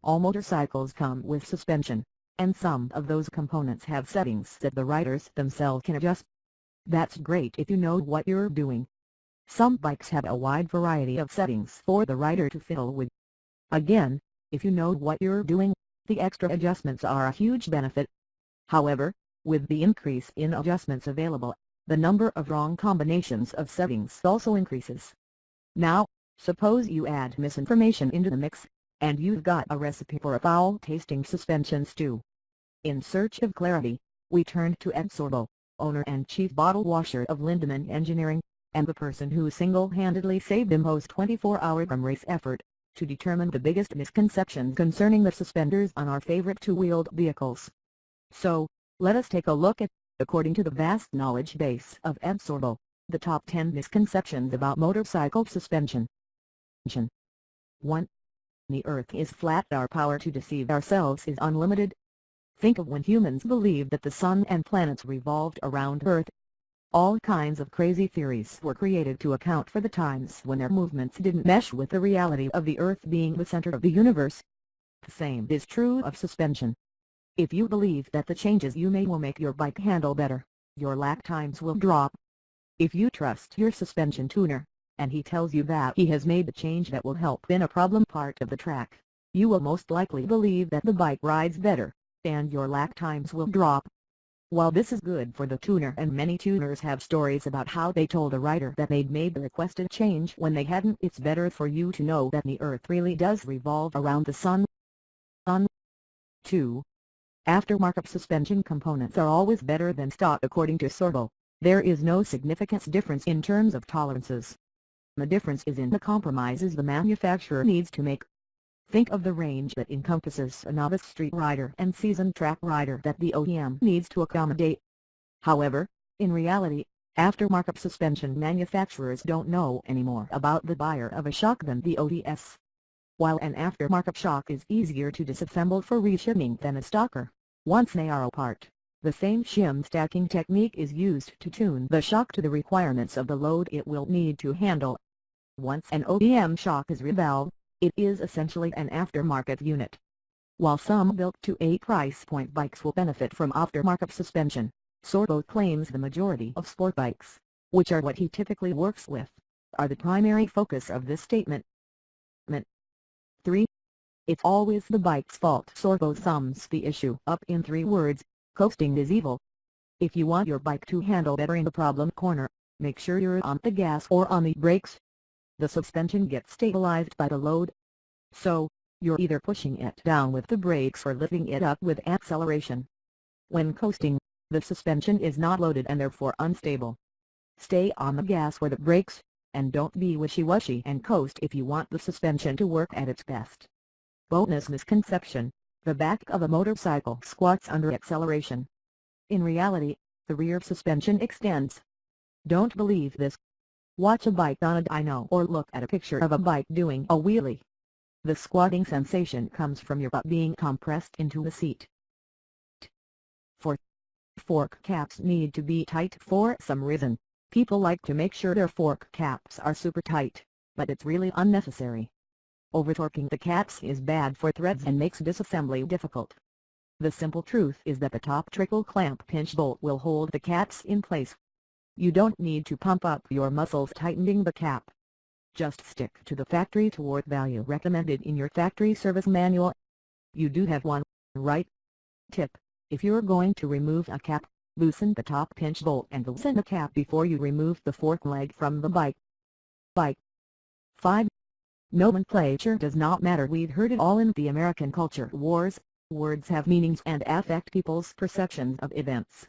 All motorcycles come with suspension, and some of those components have settings that the riders themselves can adjust. That's great if you know what you're doing. Some bikes have a wide variety of settings for the rider to fiddle with. Again, if you know what you're doing, the extra adjustments are a huge benefit. However, with the increase in adjustments available, the number of wrong combinations of settings also increases. Now, suppose you add misinformation into the mix, and you've got a recipe for a foul-tasting suspension stew. In search of clarity, we turned to Ed Sorbo, owner and chief bottle washer of Lindemann Engineering, and the person who single-handedly saved IMHO's 24-hour from race effort, to determine the biggest misconceptions concerning the suspenders on our favorite two-wheeled vehicles. So, let us take a look at, according to the vast knowledge base of Ed Sorbo, the top 10 misconceptions about motorcycle suspension. 1. The earth is flat. Our power to deceive ourselves is unlimited. Think of when humans believed that the sun and planets revolved around Earth. All kinds of crazy theories were created to account for the times when their movements didn't mesh with the reality of the Earth being the center of the universe. The same is true of suspension. If you believe that the changes you made will make your bike handle better, your lap times will drop. If you trust your suspension tuner, and he tells you that he has made the change that will help in a problem part of the track, you will most likely believe that the bike rides better, and your lap times will drop. While this is good for the tuner, and many tuners have stories about how they told a rider that they'd made the requested change when they hadn't, it's better for you to know that the Earth really does revolve around the sun. 2. Aftermarket suspension components are always better than stock. According to Sorbo, there is no significant difference in terms of tolerances. The difference is in the compromises the manufacturer needs to make. Think of the range that encompasses a novice street rider and seasoned track rider that the OEM needs to accommodate. However, in reality, aftermarket suspension manufacturers don't know any more about the buyer of a shock than the ODS. While an aftermarket shock is easier to disassemble for reshimming than a stocker, once they are apart, the same shim stacking technique is used to tune the shock to the requirements of the load it will need to handle. Once an OEM shock is revalved, it is essentially an aftermarket unit. While some built-to-a price point bikes will benefit from aftermarket suspension, Sorbo claims the majority of sport bikes, which are what he typically works with, are the primary focus of this statement. 3. It's always the bike's fault. Sorbo sums the issue up in 3 words: coasting is evil. If you want your bike to handle better in the problem corner, make sure you're on the gas or on the brakes. The suspension gets stabilized by the load. So, you're either pushing it down with the brakes or lifting it up with acceleration. When coasting, the suspension is not loaded and therefore unstable. Stay on the gas or the brakes, and don't be wishy-washy and coast if you want the suspension to work at its best. Bonus misconception: the back of a motorcycle squats under acceleration. In reality, the rear suspension extends. Don't believe this. Watch a bike on a dyno or look at a picture of a bike doing a wheelie. The squatting sensation comes from your butt being compressed into the seat. 4. Fork caps need to be tight. For some reason, people like to make sure their fork caps are super tight, but it's really unnecessary. Over-torquing the caps is bad for threads and makes disassembly difficult. The simple truth is that the top trickle clamp pinch bolt will hold the caps in place. You don't need to pump up your muscles tightening the cap. Just stick to the factory torque value recommended in your factory service manual. You do have one, right? Tip: if you're going to remove a cap, loosen the top pinch bolt and loosen the cap before you remove the fork leg from the bike. 5. Nomenclature does not matter. We've heard it all in the American culture wars. Words have meanings and affect people's perceptions of events.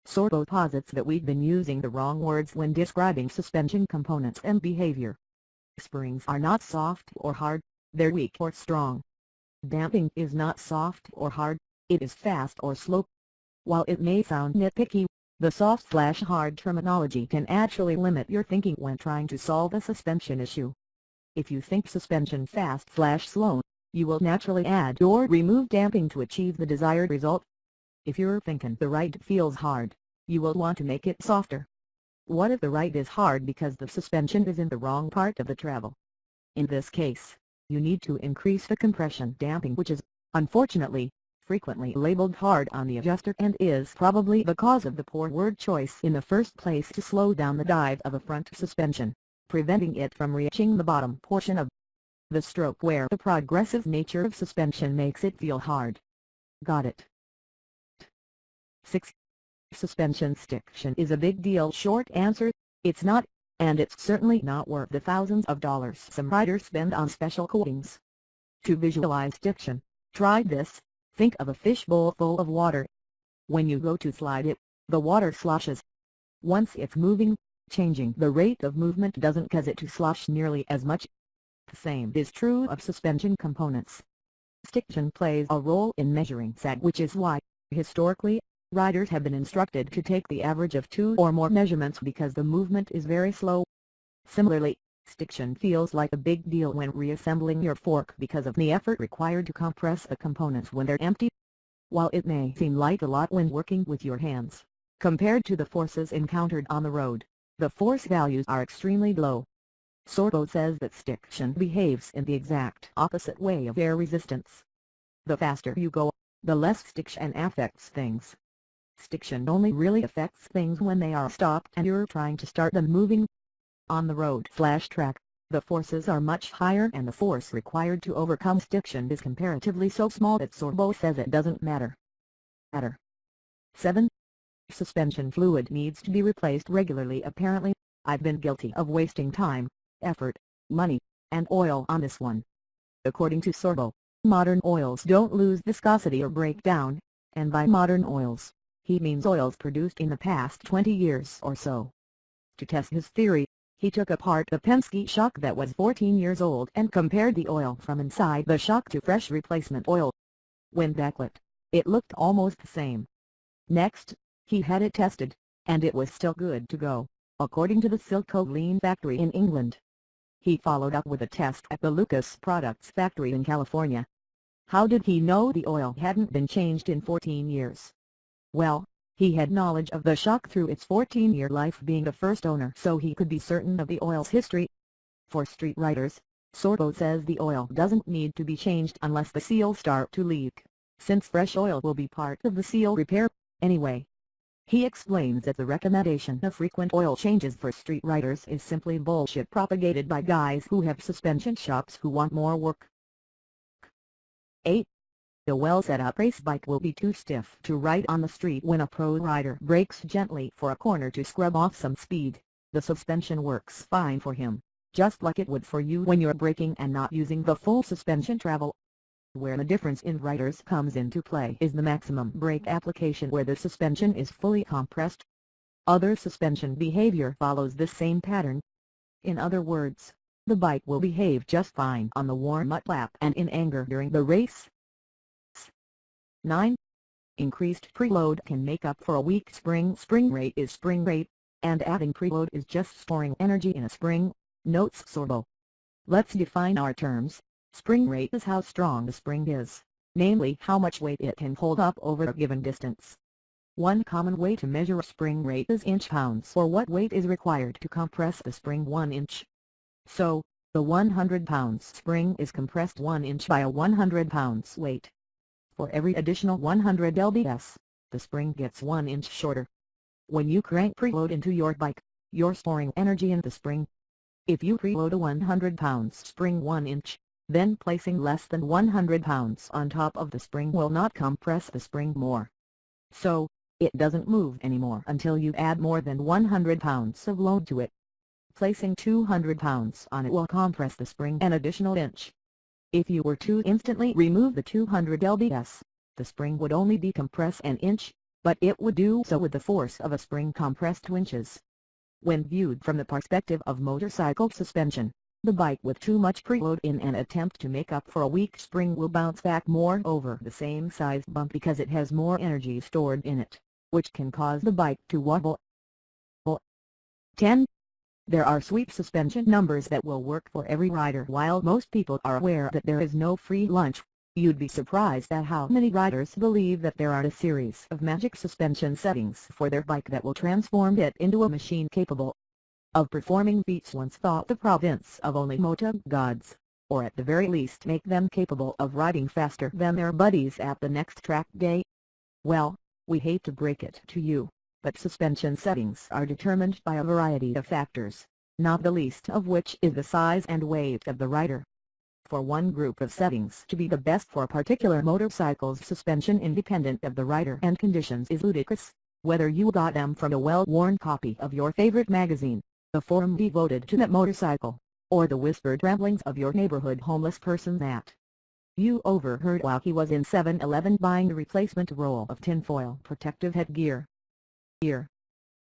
Sorbo posits that we've been using the wrong words when describing suspension components and behavior. Springs are not soft or hard, they're weak or strong. Damping is not soft or hard, it is fast or slow. While it may sound nitpicky, the soft/hard terminology can actually limit your thinking when trying to solve a suspension issue. If you think suspension fast/slow, you will naturally add or remove damping to achieve the desired result. If you're thinking the ride feels hard, you will want to make it softer. What if the ride is hard because the suspension is in the wrong part of the travel? In this case, you need to increase the compression damping, which is, unfortunately, frequently labeled hard on the adjuster and is probably the cause of the poor word choice in the first place to slow down the dive of a front suspension, preventing it from reaching the bottom portion of the stroke where the progressive nature of suspension makes it feel hard. Got it? 6. Suspension stiction is a big deal. Short answer, it's not, and it's certainly not worth the thousands of dollars some riders spend on special coatings. To visualize stiction, try this: think of a fishbowl full of water. When you go to slide it, the water sloshes. Once it's moving, changing the rate of movement doesn't cause it to slosh nearly as much. The same is true of suspension components. Stiction plays a role in measuring sag, which is why, historically, riders have been instructed to take the average of 2 or more measurements because the movement is very slow. Similarly, stiction feels like a big deal when reassembling your fork because of the effort required to compress the components when they're empty. While it may seem like a lot when working with your hands, compared to the forces encountered on the road, the force values are extremely low. Sorbo says that stiction behaves in the exact opposite way of air resistance. The faster you go, the less stiction affects things. Stiction only really affects things when they are stopped and you're trying to start them moving. On the road/track, the forces are much higher and the force required to overcome stiction is comparatively so small that Sorbo says it doesn't matter. 7. Suspension fluid needs to be replaced regularly. Apparently, I've been guilty of wasting time, effort, money, and oil on this one. According to Sorbo, modern oils don't lose viscosity or break down, and by modern oils, he means oils produced in the past 20 years or so. To test his theory, he took apart the Penske shock that was 14 years old and compared the oil from inside the shock to fresh replacement oil. When backlit, it looked almost the same. Next, he had it tested, and it was still good to go, according to the Silco factory in England. He followed up with a test at the Lucas Products factory in California. How did he know the oil hadn't been changed in 14 years? Well, he had knowledge of the shock through its 14-year life being the first owner, so he could be certain of the oil's history. For street riders, Sorbo says the oil doesn't need to be changed unless the seals start to leak, since fresh oil will be part of the seal repair, anyway. He explains that the recommendation of frequent oil changes for street riders is simply bullshit propagated by guys who have suspension shops who want more work. 8. A well-set-up race bike will be too stiff to ride on the street when a pro rider brakes gently for a corner to scrub off some speed. The suspension works fine for him, just like it would for you when you're braking and not using the full suspension travel. Where the difference in riders comes into play is the maximum brake application where the suspension is fully compressed. Other suspension behavior follows this same pattern. In other words, the bike will behave just fine on the warm-up lap and in anger during the race. 9. Increased preload can make up for a weak spring. Spring rate is spring rate, and adding preload is just storing energy in a spring, notes Sorbo. Let's define our terms. Spring rate is how strong the spring is, namely how much weight it can hold up over a given distance. One common way to measure a spring rate is inch-pounds, or what weight is required to compress the spring 1 inch. So, the 100 pounds spring is compressed 1 inch by a 100 pounds weight. For every additional 100 lbs, the spring gets 1 inch shorter. When you crank preload into your bike, you're storing energy in the spring. If you preload a 100 pounds spring 1 inch, then placing less than 100 pounds on top of the spring will not compress the spring more. So, it doesn't move anymore until you add more than 100 pounds of load to it. Placing 200 pounds on it will compress the spring an additional inch. If you were to instantly remove the 200 lbs, the spring would only decompress an inch, but it would do so with the force of a spring compressed 2 inches. When viewed from the perspective of motorcycle suspension, the bike with too much preload in an attempt to make up for a weak spring will bounce back more over the same size bump because it has more energy stored in it, which can cause the bike to wobble. 10. There are sweep suspension numbers that will work for every rider. While most people are aware that there is no free lunch, you'd be surprised at how many riders believe that there are a series of magic suspension settings for their bike that will transform it into a machine capable of performing feats once thought the province of only moto gods. or at the very least make them capable of riding faster than their buddies at the next track day. Well, we hate to break it to you, but suspension settings are determined by a variety of factors, not the least of which is the size and weight of the rider. For one group of settings to be the best for a particular motorcycle's suspension independent of the rider and conditions is ludicrous, whether you got them from a well-worn copy of your favorite magazine, a forum devoted to that motorcycle, or the whispered ramblings of your neighborhood homeless person that you overheard while he was in 7-Eleven buying the replacement roll of tinfoil protective headgear. Here,